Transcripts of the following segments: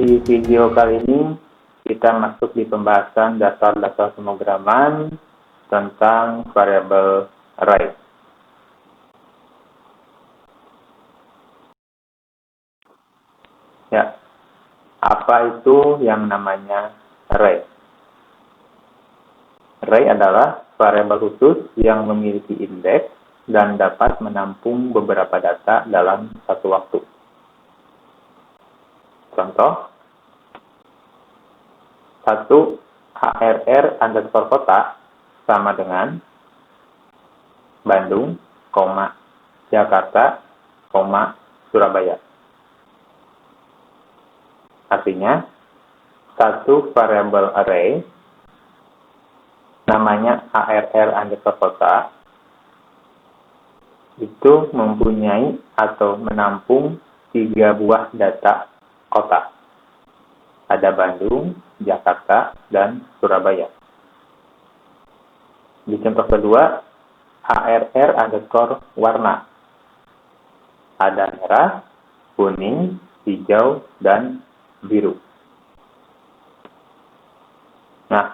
Di video kali ini kita masuk di pembahasan dasar-dasar pemrograman tentang variabel array. Ya, apa itu yang namanya array? Array adalah variabel khusus yang memiliki indeks dan dapat menampung beberapa data dalam satu waktu. Contoh, 1 HRR underscore kota sama dengan Bandung, Jakarta, Surabaya. Artinya, satu variabel array namanya HRR underscore kota itu mempunyai atau menampung 3 buah data kota. Ada Bandung, Jakarta, dan Surabaya. Di contoh kedua, HRR underscore warna. Ada merah, kuning, hijau, dan biru. Nah,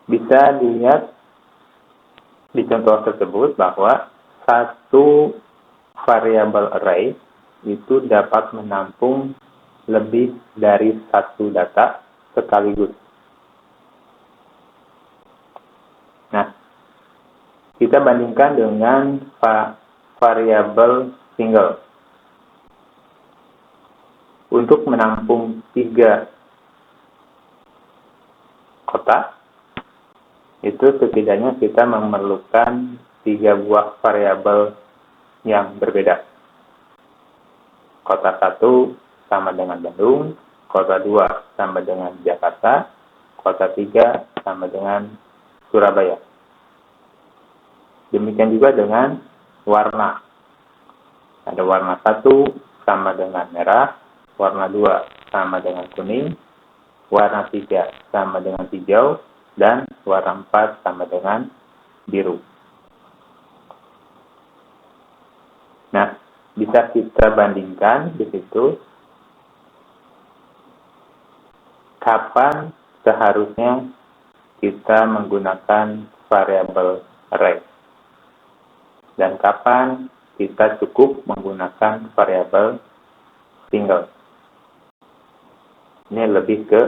bisa dilihat di contoh tersebut bahwa satu variabel array itu dapat menampung lebih dari satu data sekaligus. Nah, kita bandingkan dengan variabel single. Untuk menampung 3 kota, itu setidaknya kita memerlukan 3 buah variabel yang berbeda. Kota 1 sama dengan Bandung, kota 2 sama dengan Jakarta, kota 3 sama dengan Surabaya. Demikian juga dengan warna. Ada warna 1 sama dengan merah, warna 2 sama dengan kuning, warna 3 sama dengan hijau, dan warna 4 sama dengan biru. Nah, bisa kita bandingkan di situ kapan seharusnya kita menggunakan variabel array dan kapan kita cukup menggunakan variabel single. Ini lebih ke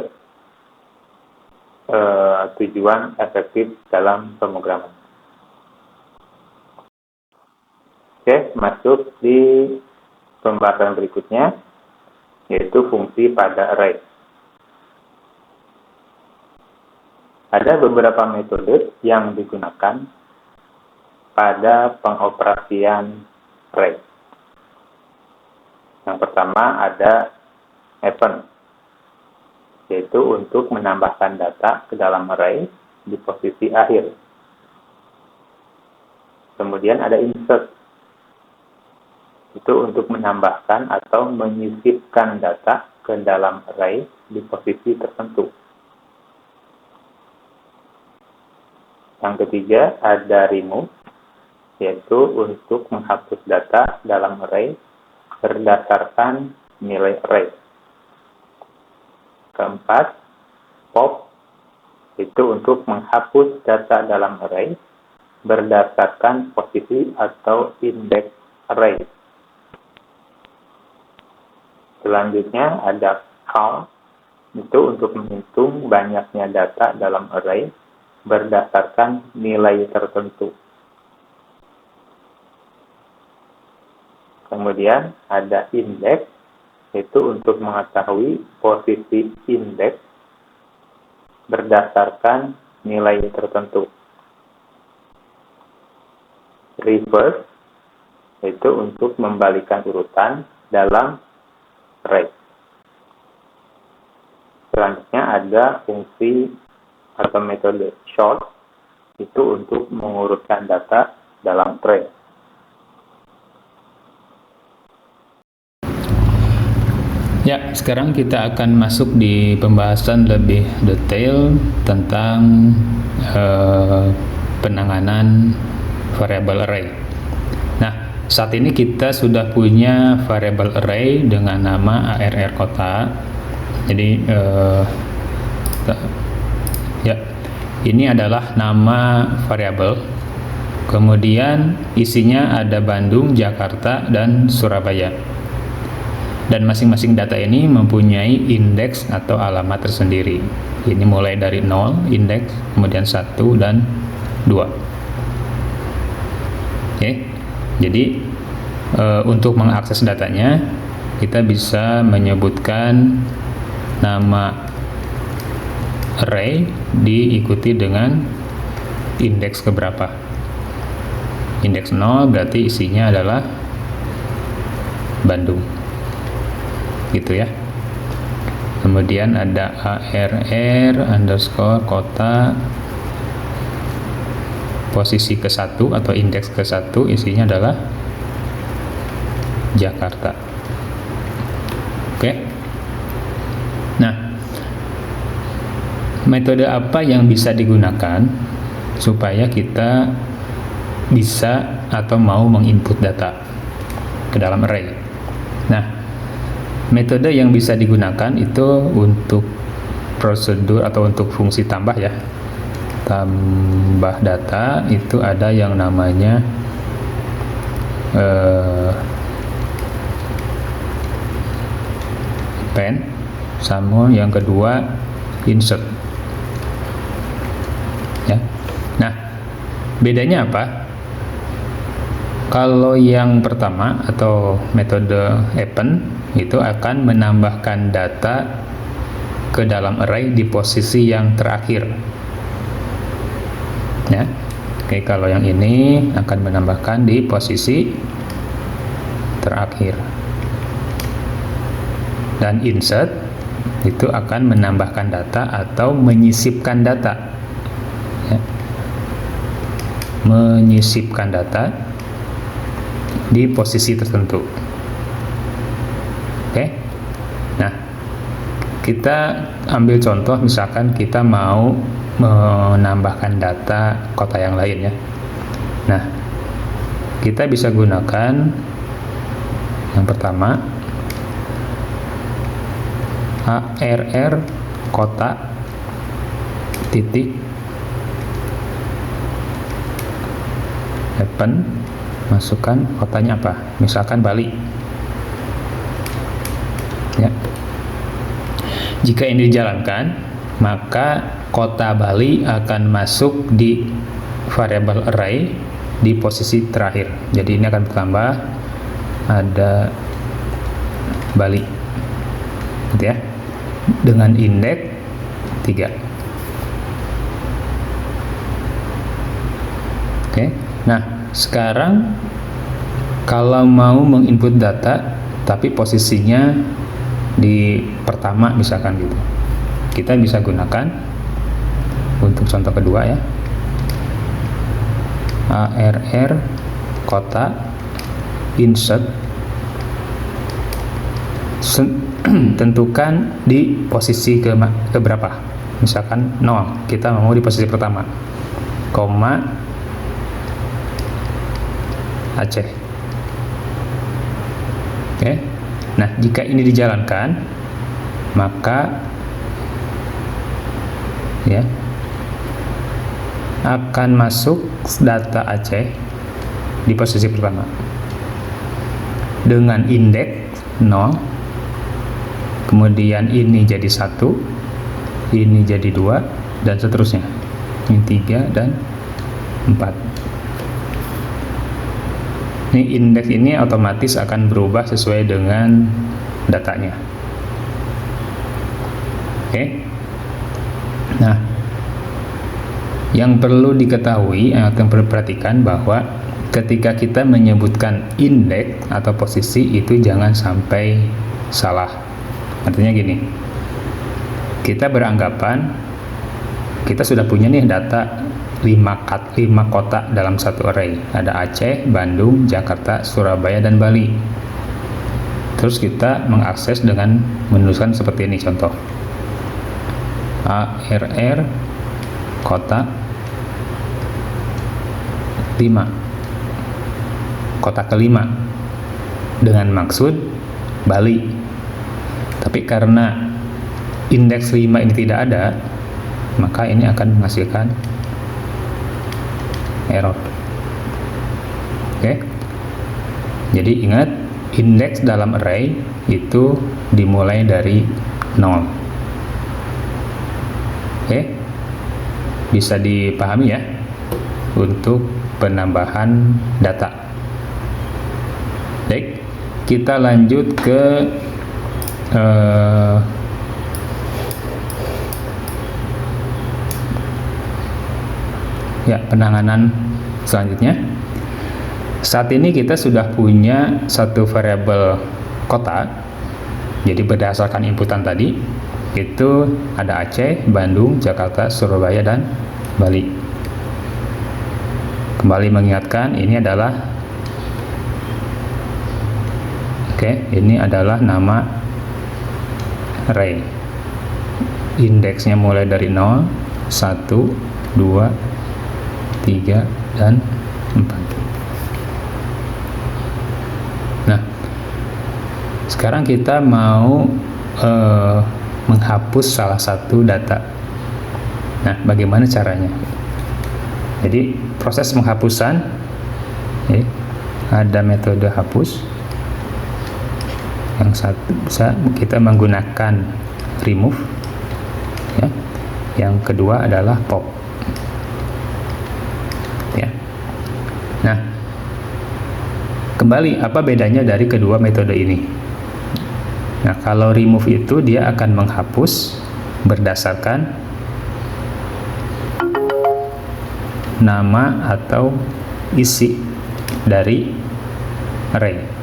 tujuan efektif dalam pemrograman. Oke, masuk di pembahasan berikutnya, yaitu fungsi pada array. Ada beberapa metode yang digunakan pada pengoperasian array. Yang pertama ada append, yaitu untuk menambahkan data ke dalam array di posisi akhir. Kemudian ada insert, itu untuk menambahkan atau menyisipkan data ke dalam array di posisi tertentu. Yang ketiga ada remove, yaitu untuk menghapus data dalam array berdasarkan nilai array. Keempat, pop, itu untuk menghapus data dalam array berdasarkan posisi atau indeks array. Selanjutnya ada count, itu untuk menghitung banyaknya data dalam array berdasarkan nilai tertentu. Kemudian ada index, itu untuk mengetahui posisi indeks berdasarkan nilai tertentu. Reverse, itu untuk membalikan urutan dalam array. Selanjutnya ada fungsi atau metode sort, itu untuk mengurutkan data dalam array. Ya, sekarang kita akan masuk di pembahasan lebih detail tentang penanganan variabel array. Nah, saat ini kita sudah punya variable array dengan nama ARR kota. Jadi ya, ini adalah nama variabel. Kemudian isinya ada Bandung, Jakarta, dan Surabaya. Dan masing-masing data ini mempunyai indeks atau alamat tersendiri. Ini mulai dari 0 indeks, kemudian 1 dan 2. Oke. Jadi untuk mengakses datanya, kita bisa menyebutkan nama array diikuti dengan indeks keberapa. Indeks 0 berarti isinya adalah Bandung, gitu ya. Kemudian ada ARR underscore kota, posisi ke-1 atau indeks ke-1 isinya adalah Jakarta. Oke. Nah, metode apa yang bisa digunakan supaya kita bisa atau mau menginput data ke dalam array? Nah, metode yang bisa digunakan itu untuk prosedur atau untuk fungsi tambah ya. Tambah data itu ada yang namanya pen, sama yang kedua insert ya. Nah, bedanya apa? Kalau yang pertama atau metode append itu akan menambahkan data ke dalam array di posisi yang terakhir ya. Oke, kalau yang ini akan menambahkan di posisi terakhir. Dan insert itu akan menambahkan data atau menyisipkan data ya. Menyisipkan data di posisi tertentu. Oke. Nah, kita ambil contoh, misalkan kita mau menambahkan data kota yang lain ya. Nah, kita bisa gunakan yang pertama ARR kota titik append, masukkan kotanya apa, misalkan Bali ya. Jika ini dijalankan, maka kota Bali akan masuk di variable array di posisi terakhir. Jadi ini akan bertambah, ada Bali gitu ya, dengan indeks 3. Oke. Nah, sekarang kalau mau menginput data tapi posisinya di pertama misalkan gitu, kita bisa gunakan untuk contoh kedua ya, ARR kota insert, tentukan di posisi ke berapa, misalkan 0, kita mau di posisi pertama, koma Aceh. Oke. Nah, jika ini dijalankan, maka ya akan masuk data Aceh di posisi pertama dengan indeks 0, kemudian ini jadi 1, ini jadi 2, dan seterusnya, ini 3 dan 4. Ini indeks ini otomatis akan berubah sesuai dengan datanya. Oke. Nah, yang perlu diketahui, yang perlu diperhatikan bahwa ketika kita menyebutkan indeks atau posisi itu jangan sampai salah. Artinya gini, kita beranggapan kita sudah punya nih data 5 kota dalam satu array, ada Aceh, Bandung, Jakarta, Surabaya, dan Bali. Terus kita mengakses dengan menuliskan seperti ini, contoh ARR kota 5 kotak kelima dengan maksud balik. Tapi karena indeks 5 ini tidak ada, maka ini akan menghasilkan error. Oke. Jadi ingat, indeks dalam array itu dimulai dari 0. Oke. Bisa dipahami ya untuk penambahan data. Baik, kita lanjut ke penanganan selanjutnya. Saat ini kita sudah punya satu variabel kota. Jadi berdasarkan inputan tadi itu ada Aceh, Bandung, Jakarta, Surabaya, dan Bali. Kembali mengingatkan, ini adalah ini adalah nama array. Indeksnya mulai dari 0, 1, 2, 3, dan 4. Nah, sekarang kita mau menghapus salah satu data. Nah, bagaimana caranya? Jadi, proses penghapusan, ada metode hapus. Yang satu bisa kita menggunakan remove, ya. Yang kedua adalah pop, ya. Nah, kembali, apa bedanya dari kedua metode ini? Nah, kalau remove itu dia akan menghapus berdasarkan nama atau isi dari array.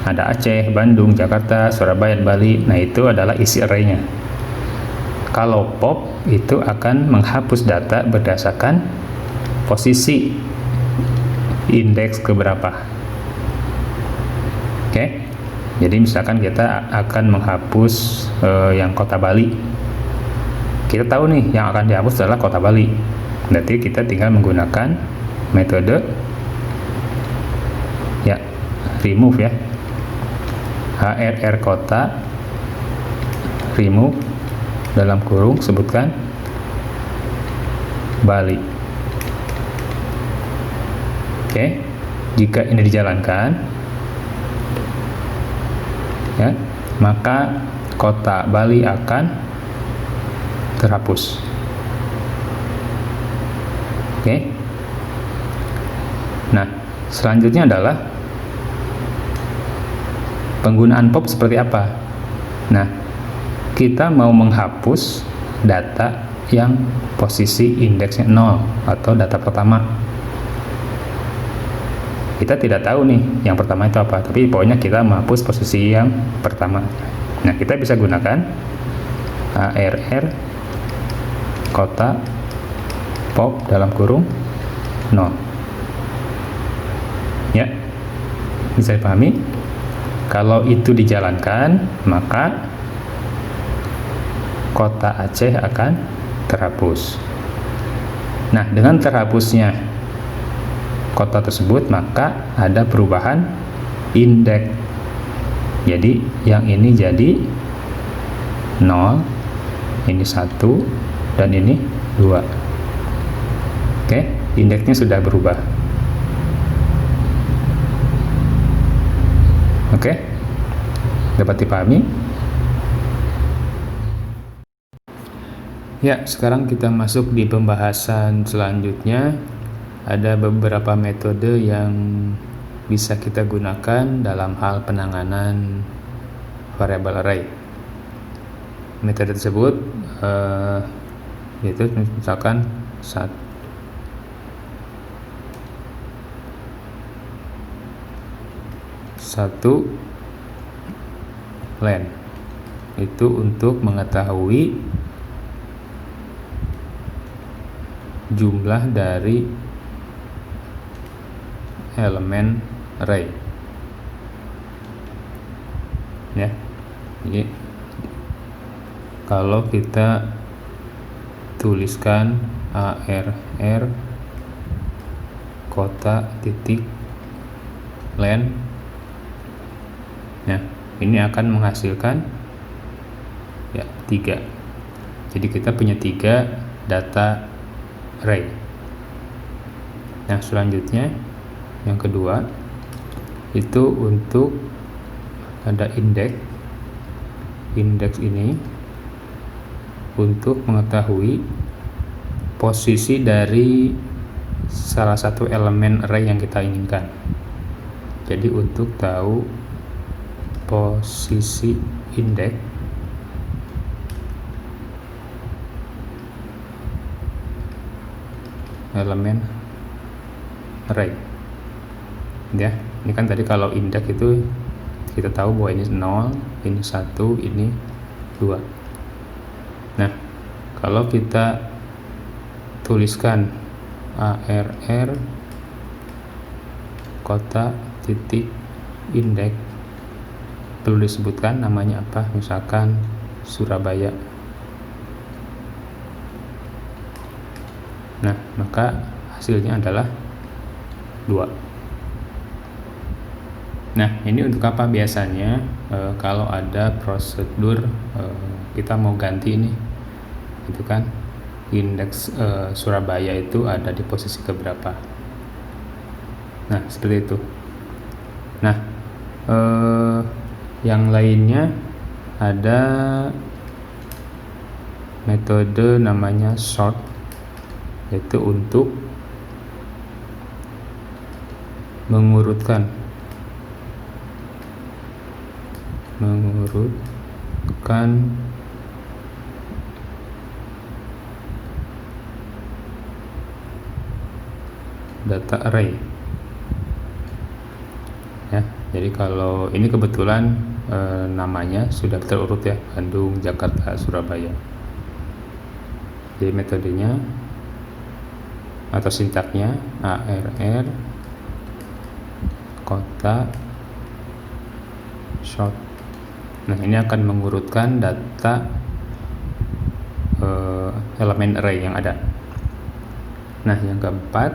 Ada Aceh, Bandung, Jakarta, Surabaya, dan Bali. Nah, itu adalah isi array-nya. Kalau pop itu akan menghapus data berdasarkan posisi indeks keberapa. Jadi misalkan kita akan menghapus yang kota Bali. Kita tahu nih yang akan dihapus adalah kota Bali. Berarti kita tinggal menggunakan metode remove, ya. HRR kota remove dalam kurung sebutkan Bali. Jika ini dijalankan, ya, maka kota Bali akan terhapus. Nah, selanjutnya adalah penggunaan pop seperti apa? Nah, kita mau menghapus data yang posisi indeksnya 0 atau data pertama. Kita tidak tahu nih yang pertama itu apa, tapi pokoknya kita menghapus posisi yang pertama. Nah, kita bisa gunakan ARR kota pop dalam kurung 0. Ya, bisa dipahami? Kalau itu dijalankan, maka kota Aceh akan terhapus. Nah, dengan terhapusnya kota tersebut, maka ada perubahan indeks. Jadi, yang ini jadi 0, ini 1, dan ini 2. Indeksnya sudah berubah. Dapat dipahami? Ya, sekarang kita masuk di pembahasan selanjutnya. Ada beberapa metode yang bisa kita gunakan dalam hal penanganan variabel array. Metode tersebut yaitu misalkan satu len, itu untuk mengetahui jumlah dari elemen array, ya. Jadi kalau kita tuliskan ARR kota titik len. Nah, ini akan menghasilkan ya 3. Jadi kita punya 3 data array. Nah, selanjutnya yang kedua itu untuk ada indeks ini untuk mengetahui posisi dari salah satu elemen array yang kita inginkan. Jadi untuk tahu posisi indeks elemen array ya, ini kan tadi kalau indeks itu kita tahu bahwa ini 0, ini 1, ini 2. Nah, kalau kita tuliskan ARR kota titik indeks, perlu disebutkan namanya apa, misalkan Surabaya. Nah, maka hasilnya adalah 2. Nah, ini untuk apa biasanya? Kalau ada prosedur kita mau ganti ini, itu kan indeks Surabaya itu ada di posisi keberapa. Nah, seperti itu. Nah, yang lainnya ada metode namanya sort, yaitu untuk mengurutkan data array ya. Jadi kalau ini kebetulan namanya sudah terurut ya, Bandung, Jakarta, Surabaya. Jadi metodenya atau sintaknya ARR kota sort. Nah, ini akan mengurutkan data elemen array yang ada. Nah, yang keempat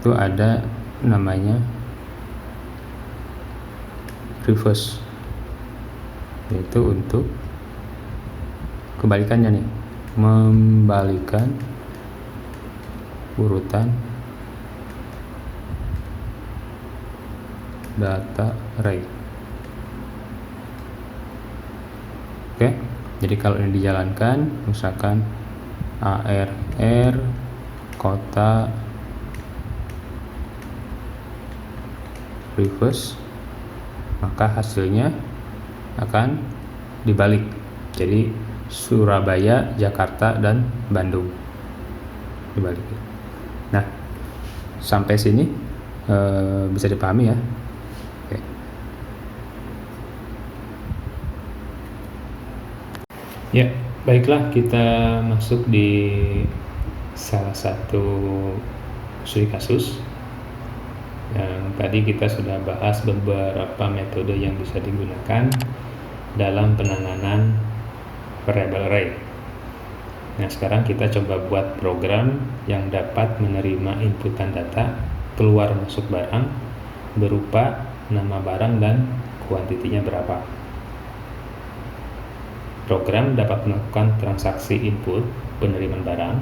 itu ada namanya reverse, yaitu untuk kebalikannya nih, membalikan urutan data array. Oke, jadi kalau ini dijalankan, misalkan ARR kota reverse, maka hasilnya akan dibalik. Jadi Surabaya, Jakarta, dan Bandung dibalik. Nah, sampai sini bisa dipahami ya. Oke. Ya, baiklah, kita masuk di salah satu studi kasus. Yang tadi kita sudah bahas beberapa metode yang bisa digunakan dalam penanganan variable array. Nah, sekarang kita coba buat program yang dapat menerima inputan data keluar masuk barang berupa nama barang dan kuantitinya berapa. Program dapat melakukan transaksi input penerimaan barang,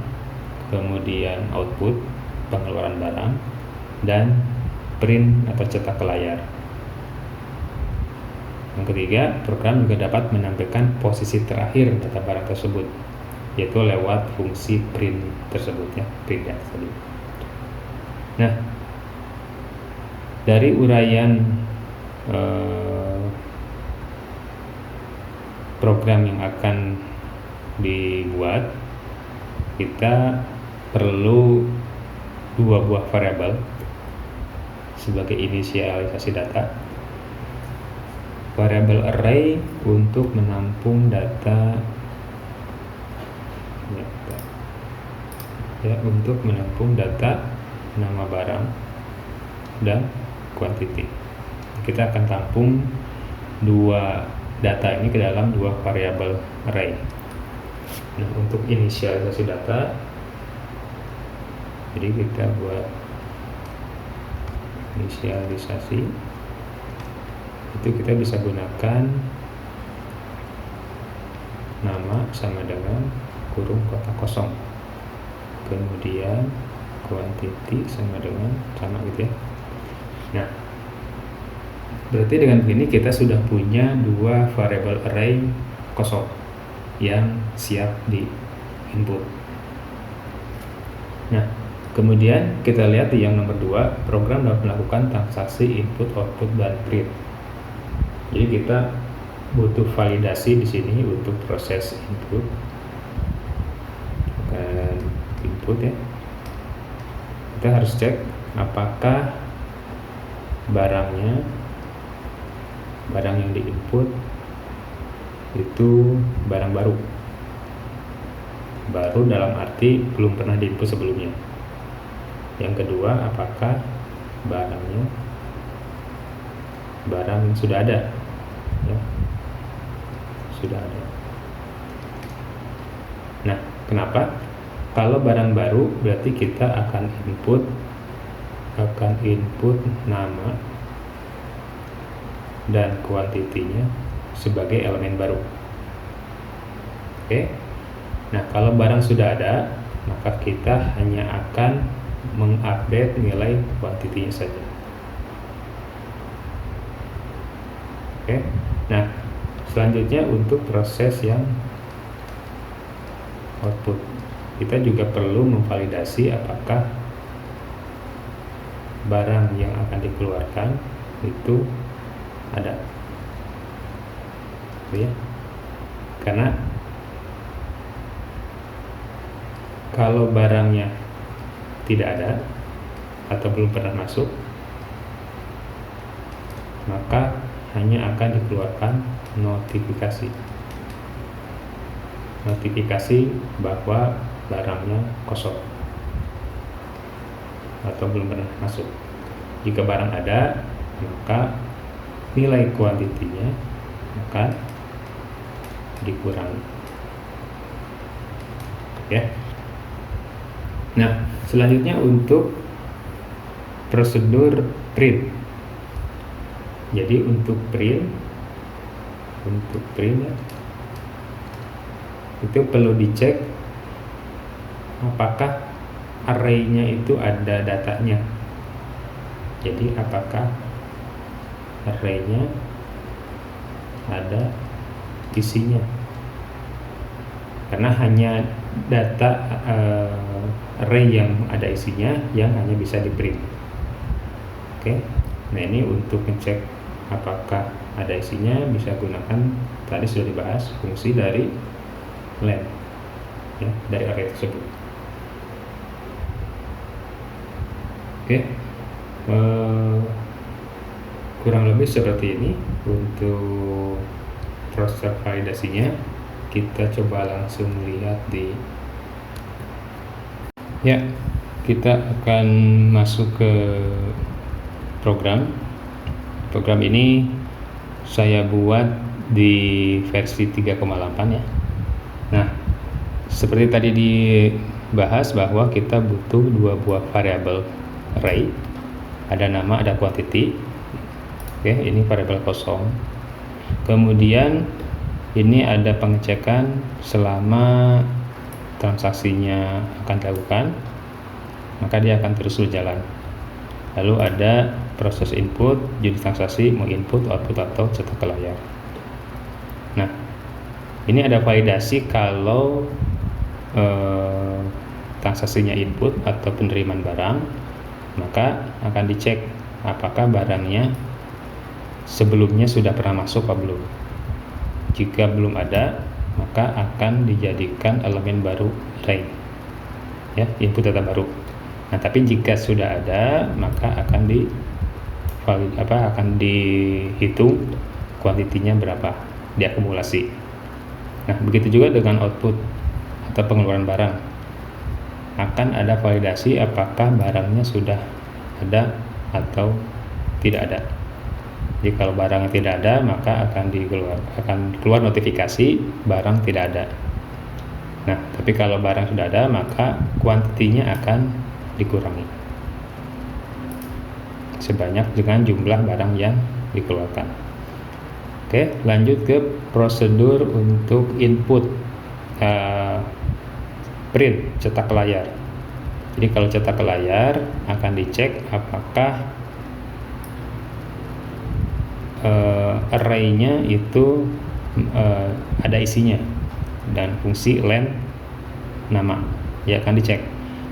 kemudian output pengeluaran barang, dan print atau cetak ke layar. Yang ketiga, program juga dapat menampilkan posisi terakhir data barang tersebut, yaitu lewat fungsi print tersebut ya, print tadi. Nah, dari uraian program yang akan dibuat, kita perlu 2 buah variabel sebagai inisialisasi data. Variabel array untuk menampung data ya, untuk menampung data nama barang dan kuantiti. Kita akan tampung 2 data ini ke dalam 2 variabel array. Nah, untuk inisialisasi data Jadi kita buat inisialisasi, itu kita bisa gunakan nama sama dengan kurung kotak kosong, kemudian quantity sama gitu ya. Nah, berarti dengan begini kita sudah punya dua variable array kosong yang siap di input. Nah, kemudian kita lihat di yang nomor 2, program dapat melakukan transaksi input, output, dan print. Jadi kita butuh validasi di sini untuk proses input dan input ya. Kita harus cek apakah barang yang diinput itu barang baru dalam arti belum pernah diinput sebelumnya. Yang kedua, apakah barangnya barang yang sudah ada ya, sudah ada. Nah, kenapa? Kalau barang baru berarti kita akan input nama dan kuantitinya sebagai elemen baru. Oke. Nah, kalau barang sudah ada, maka kita hanya akan mengupdate nilai kuantitinya saja. Oke. Nah, selanjutnya untuk proses yang output, kita juga perlu memvalidasi apakah barang yang akan dikeluarkan itu ada, ya. Karena kalau barangnya tidak ada atau belum pernah masuk, maka hanya akan dikeluarkan notifikasi bahwa barangnya kosong atau belum pernah masuk. Jika barang ada, maka nilai kuantitinya akan dikurangi ya. Nah, selanjutnya untuk prosedur print. Jadi untuk print ya, itu perlu dicek apakah array-nya itu ada datanya. Jadi apakah array-nya ada isinya, karena hanya data array yang ada isinya yang hanya bisa di print. Oke. Nah, ini untuk ngecek apakah ada isinya bisa gunakan, tadi sudah dibahas, fungsi dari len ya, dari array tersebut. Oke. Kurang lebih seperti ini untuk proses validasinya. Kita coba langsung lihat kita akan masuk ke program ini. Saya buat di versi 3,8 ya. Nah, seperti tadi dibahas bahwa kita butuh dua buah variabel array, ada nama, ada quantity. Oke, ini variabel kosong. Kemudian ini ada pengecekan selama transaksinya akan dilakukan, maka dia akan terus berjalan. Lalu ada proses input, jadi transaksi mau input, output, atau cetak ke layar. Nah, ini ada validasi kalau transaksinya input atau penerimaan barang, maka akan dicek apakah barangnya sebelumnya sudah pernah masuk atau belum. Jika belum ada, maka akan dijadikan elemen baru array ya, input data baru. Nah, tapi jika sudah ada, maka akan dihitung kuantitinya berapa, diakumulasi. Nah, begitu juga dengan output atau pengeluaran barang, akan ada validasi apakah barangnya sudah ada atau tidak ada. Jadi kalau barangnya tidak ada, maka akan keluar notifikasi barang tidak ada. Nah, tapi kalau barang sudah ada, maka kuantitinya akan dikurangi sebanyak dengan jumlah barang yang dikeluarkan. Oke, lanjut ke prosedur untuk input print, cetak ke layar. Jadi kalau cetak ke layar akan dicek apakah array-nya itu ada isinya dan fungsi len nama, ya akan dicek.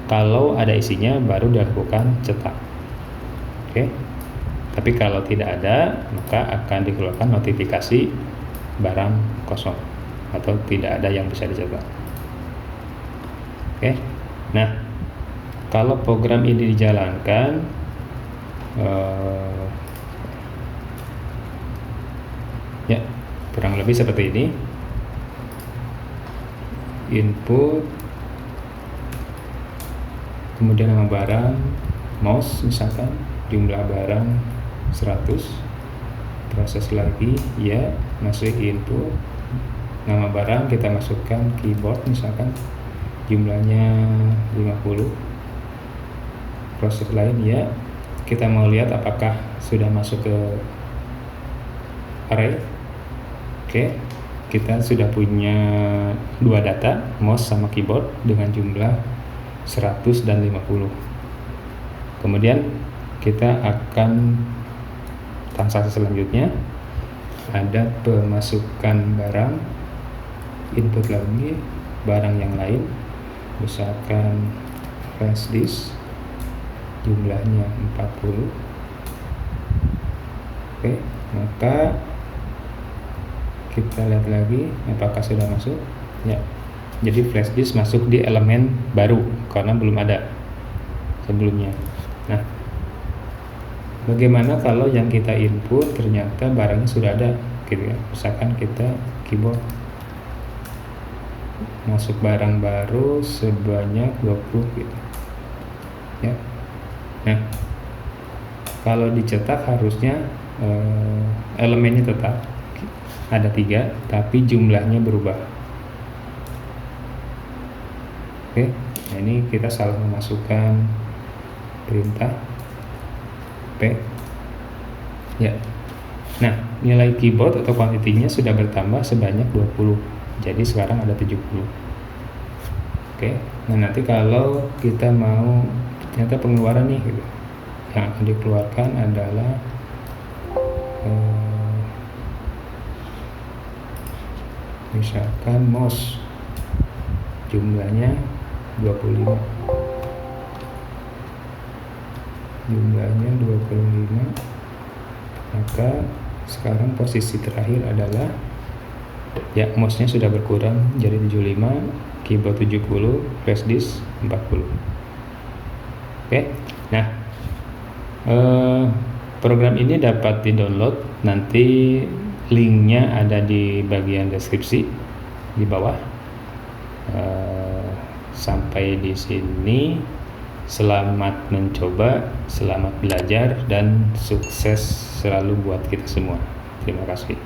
Kalau ada isinya baru dilakukan cetak. Oke. Tapi kalau tidak ada, maka akan dikeluarkan notifikasi barang kosong atau tidak ada yang bisa dicetak. Oke. Nah, kalau program ini dijalankan, ya kurang lebih seperti ini. Input, kemudian nama barang, mouse misalkan, jumlah barang 100, proses lagi, ya masuk input, nama barang kita masukkan keyboard misalkan, jumlahnya 50, proses lain, ya kita mau lihat apakah sudah masuk ke array. Oke, kita sudah punya dua data, mouse sama keyboard dengan jumlah 100 dan 50. Kemudian kita akan transaksi selanjutnya, ada pemasukan barang, input lagi barang yang lain, misalkan flash disk, jumlahnya 40. Oke, maka kita lihat lagi apakah sudah masuk. Ya, jadi flash disk masuk di elemen baru karena belum ada sebelumnya. Nah, bagaimana kalau yang kita input ternyata barangnya sudah ada gitu ya. Misalkan kita keyboard masuk barang baru sebanyak 20 gitu ya. Nah, kalau dicetak harusnya elemennya tetap ada 3 tapi jumlahnya berubah. Oke, nah ini kita salah memasukkan perintah P ya. Nah, nilai keyboard atau kuantitinya sudah bertambah sebanyak 20, jadi sekarang ada 70. Oke, nah nanti kalau kita mau ternyata pengeluaran nih gitu, yang akan dikeluarkan adalah misalkan mouse jumlahnya 25, maka sekarang posisi terakhir adalah ya mouse-nya sudah berkurang jadi 75, keyboard 70, flash disk 40. Oke, nah program ini dapat di-download, nanti linknya ada di bagian deskripsi di bawah. Sampai di sini, selamat mencoba, selamat belajar, dan sukses selalu buat kita semua. Terima kasih.